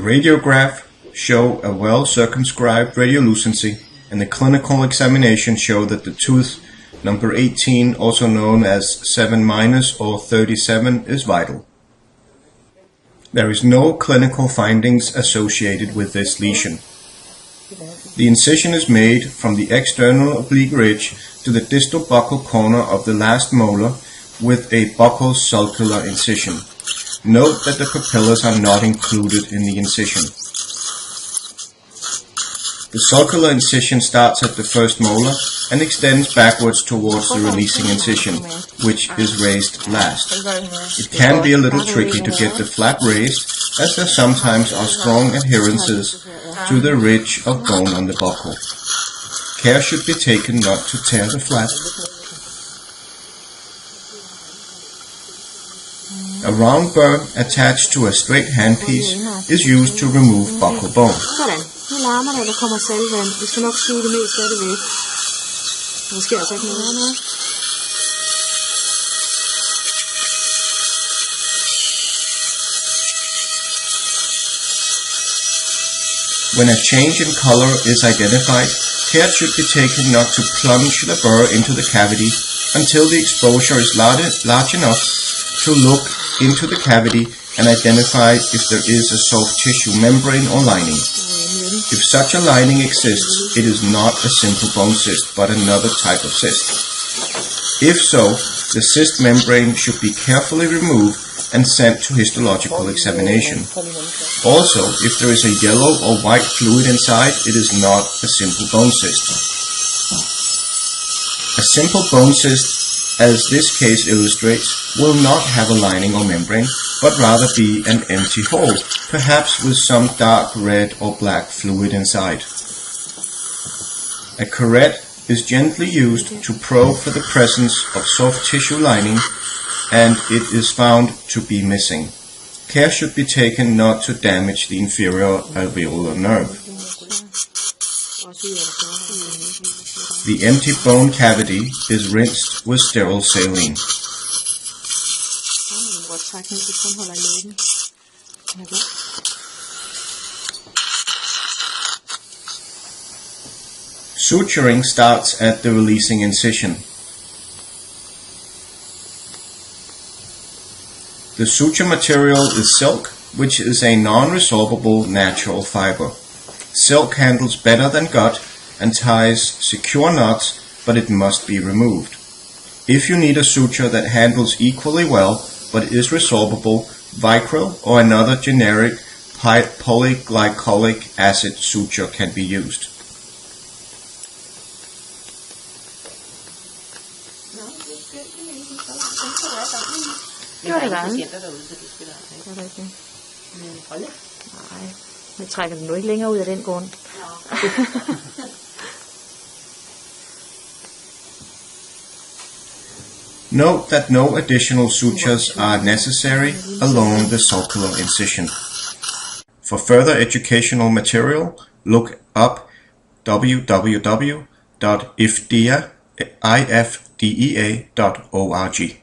The radiograph show a well-circumscribed radiolucency, and the clinical examination show that the tooth number 18, also known as 7- or 37, is vital. There is no clinical findings associated with this lesion. The incision is made from the external oblique ridge to the distal buccal corner of the last molar with a buccal sulcular incision. Note that the papillas are not included in the incision. The sulcular incision starts at the first molar and extends backwards towards the releasing incision, which is raised last. It can be a little tricky to get the flap raised, as there sometimes are strong adherences to the ridge of bone on the buccal. Care should be taken not to tear the flap. A round burr attached to a straight handpiece is used to remove buccal bone. Nu larmer det, der kommer saltvand. Vi skal nok suge det mest af det væk. Der sker altså ikke noget andet. When a change in color is identified, care should be taken not to plunge the burr into the cavity until the exposure is large enough to look into the cavity and identify if there is a soft tissue membrane or lining. If such a lining exists, it is not a simple bone cyst, but another type of cyst. If so, the cyst membrane should be carefully removed and sent to histological examination. Also, if there is a yellow or white fluid inside, it is not a simple bone cyst. A simple bone cyst, as this case illustrates, will not have a lining or membrane, but rather be an empty hole, perhaps with some dark red or black fluid inside. A curette is gently used to probe for the presence of soft tissue lining, and it is found to be missing. Care should be taken not to damage the inferior alveolar nerve. The empty bone cavity is rinsed with sterile saline. Suturing starts at the releasing incision. The suture material is silk, which is a non-resorbable natural fiber. Silk handles better than gut and ties secure knots, but it must be removed. If you need a suture that handles equally well but is resorbable, Vicryl or another generic polyglycolic acid suture can be used. Gjorde det gerne. Gør det ikke? Nej, nu trækker den nu ikke længere ud af den grund. Note that no additional sutures are necessary along the sulcular incision. For further educational material, look up www.ifdea.org.